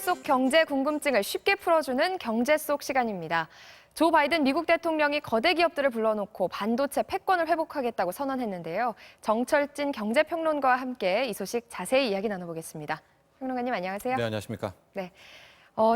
속 경제 궁금증을 쉽게 풀어주는 경제 속 시간입니다. 조 바이든 미국 대통령이 거대 기업들을 불러놓고 반도체 패권을 회복하겠다고 선언했는데요. 정철진 경제평론가와 함께 이 소식 자세히 이야기 나눠보겠습니다. 평론가님 안녕하세요. 네, 안녕하십니까. 네,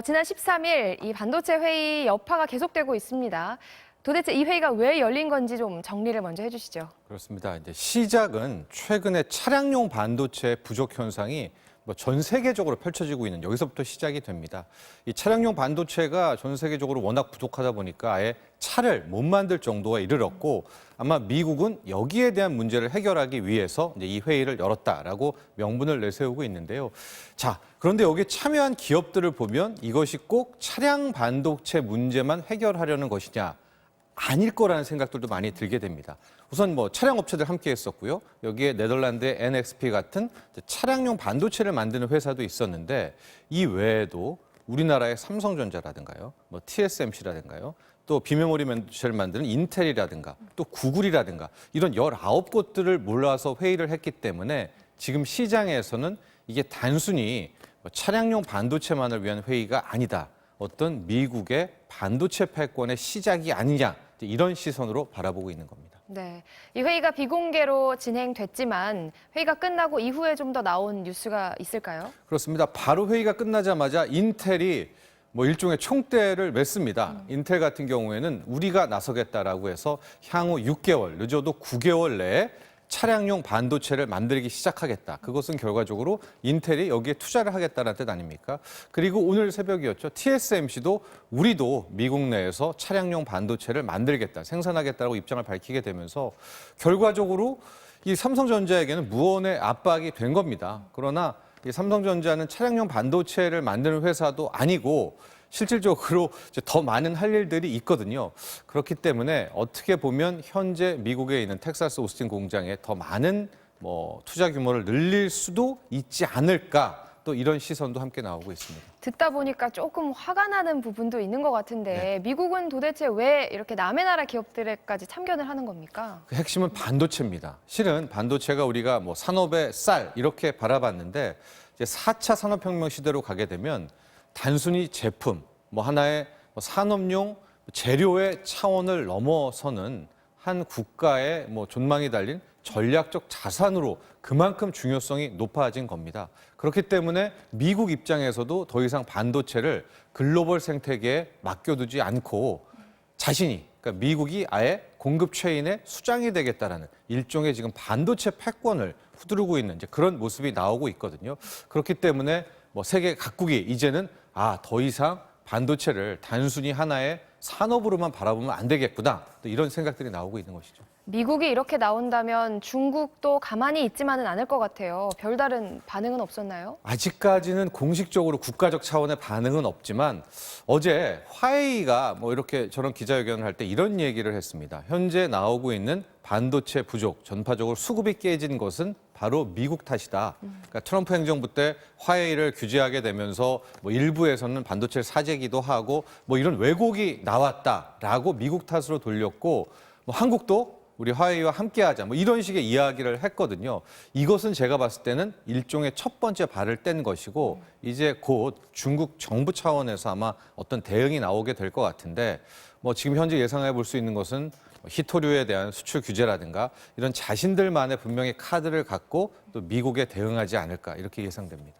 지난 13일 이 반도체 회의 여파가 계속되고 있습니다. 도대체 이 회의가 왜 열린 건지 좀 정리를 먼저 해주시죠. 그렇습니다. 이제 시작은 최근에 차량용 반도체 부족 현상이 전 세계적으로 펼쳐지고 있는 여기서부터 시작이 됩니다. 이 차량용 반도체가 전 세계적으로 워낙 부족하다 보니까 아예 차를 못 만들 정도에 이르렀고 아마 미국은 여기에 대한 문제를 해결하기 위해서 이제 이 회의를 열었다라고 명분을 내세우고 있는데요. 자, 그런데 여기에 참여한 기업들을 보면 이것이 꼭 차량 반도체 문제만 해결하려는 것이냐? 아닐 거라는 생각들도 많이 들게 됩니다. 우선 차량 업체들 함께 했었고요. 여기에 네덜란드의 NXP 같은 차량용 반도체를 만드는 회사도 있었는데 이 외에도 우리나라의 삼성전자라든가요, TSMC라든가요, 또 비메모리 반도체를 만드는 인텔이라든가 또 구글이라든가 이런 19곳들을 몰아서 회의를 했기 때문에 지금 시장에서는 이게 단순히 차량용 반도체만을 위한 회의가 아니다. 어떤 미국의 반도체 패권의 시작이 아니냐 이런 시선으로 바라보고 있는 겁니다. 네, 이 회의가 비공개로 진행됐지만 회의가 끝나고 이후에 좀 더 나온 뉴스가 있을까요? 그렇습니다. 바로 회의가 끝나자마자 인텔이 일종의 총대를 맺습니다. 인텔 같은 경우에는 우리가 나서겠다라고 해서 향후 6개월, 늦어도 9개월 내에 차량용 반도체를 만들기 시작하겠다. 그것은 결과적으로 인텔이 여기에 투자를 하겠다는 뜻 아닙니까? 그리고 오늘 새벽이었죠. TSMC도 우리도 미국 내에서 차량용 반도체를 만들겠다, 생산하겠다고 입장을 밝히게 되면서 결과적으로 이 삼성전자에게는 무언의 압박이 된 겁니다. 그러나 이 삼성전자는 차량용 반도체를 만드는 회사도 아니고 실질적으로 더 많은 할 일들이 있거든요. 그렇기 때문에 어떻게 보면 현재 미국에 있는 텍사스 오스틴 공장에 더 많은 투자 규모를 늘릴 수도 있지 않을까, 또 이런 시선도 함께 나오고 있습니다. 듣다 보니까 조금 화가 나는 부분도 있는 것 같은데 네. 미국은 도대체 왜 이렇게 남의 나라 기업들에까지 참견을 하는 겁니까? 그 핵심은 반도체입니다. 실은 반도체가 우리가 산업의 쌀 이렇게 바라봤는데 이제 4차 산업혁명 시대로 가게 되면 단순히 제품, 하나의 산업용 재료의 차원을 넘어서는 한 국가의 존망이 달린 전략적 자산으로 그만큼 중요성이 높아진 겁니다. 그렇기 때문에 미국 입장에서도 더 이상 반도체를 글로벌 생태계에 맡겨두지 않고 자신이, 그러니까 미국이 아예 공급 체인의 수장이 되겠다라는 일종의 지금 반도체 패권을 휘두르고 있는 이제 그런 모습이 나오고 있거든요. 그렇기 때문에 세계 각국이 이제는 더 이상 반도체를 단순히 하나의 산업으로만 바라보면 안 되겠구나, 또 이런 생각들이 나오고 있는 것이죠. 미국이 이렇게 나온다면 중국도 가만히 있지만은 않을 것 같아요. 별다른 반응은 없었나요? 아직까지는 공식적으로 국가적 차원의 반응은 없지만 어제 화웨이가 이렇게 저런 기자회견을 할 때 이런 얘기를 했습니다. 현재 나오고 있는 반도체 부족, 전파적으로 수급이 깨진 것은 바로 미국 탓이다. 그러니까 트럼프 행정부 때 화웨이를 규제하게 되면서 일부에서는 반도체를 사재기도 하고 이런 왜곡이 나왔다라고 미국 탓으로 돌렸고 한국도 우리 화웨이와 함께하자 이런 식의 이야기를 했거든요. 이것은 제가 봤을 때는 일종의 첫 번째 발을 뗀 것이고 이제 곧 중국 정부 차원에서 아마 어떤 대응이 나오게 될 것 같은데 지금 현재 예상해 볼 수 있는 것은 희토류에 대한 수출 규제라든가 이런 자신들만의 분명히 카드를 갖고 또 미국에 대응하지 않을까 이렇게 예상됩니다.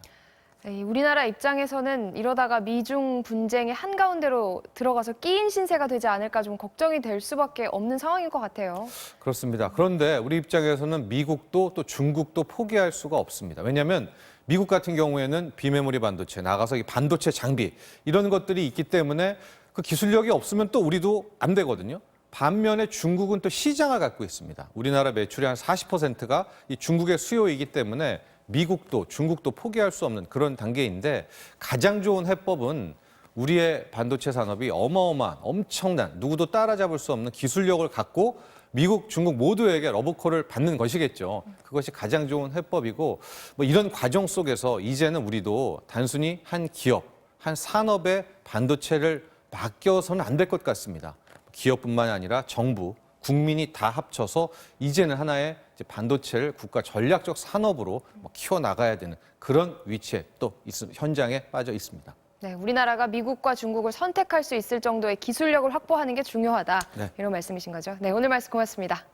네, 우리나라 입장에서는 이러다가 미중 분쟁의 한가운데로 들어가서 끼인 신세가 되지 않을까 좀 걱정이 될 수밖에 없는 상황인 것 같아요. 그렇습니다. 그런데 우리 입장에서는 미국도 또 중국도 포기할 수가 없습니다. 왜냐하면 미국 같은 경우에는 비메모리 반도체, 나가서 이 반도체 장비 이런 것들이 있기 때문에 그 기술력이 없으면 또 우리도 안 되거든요. 반면에 중국은 또 시장을 갖고 있습니다. 우리나라 매출의 한 40%가 이 중국의 수요이기 때문에 미국도 중국도 포기할 수 없는 그런 단계인데 가장 좋은 해법은 우리의 반도체 산업이 어마어마한 엄청난 누구도 따라잡을 수 없는 기술력을 갖고 미국, 중국 모두에게 러브콜을 받는 것이겠죠. 그것이 가장 좋은 해법이고 이런 과정 속에서 이제는 우리도 단순히 한 기업, 한 산업의 반도체를 맡겨서는 안 될 것 같습니다. 기업뿐만이 아니라 정부, 국민이 다 합쳐서 이제는 하나의 이제 반도체를 국가 전략적 산업으로 키워나가야 되는 그런 위치에 또 현장에 빠져 있습니다. 네, 우리나라가 미국과 중국을 선택할 수 있을 정도의 기술력을 확보하는 게 중요하다. 네. 이런 말씀이신 거죠. 네, 오늘 말씀 고맙습니다.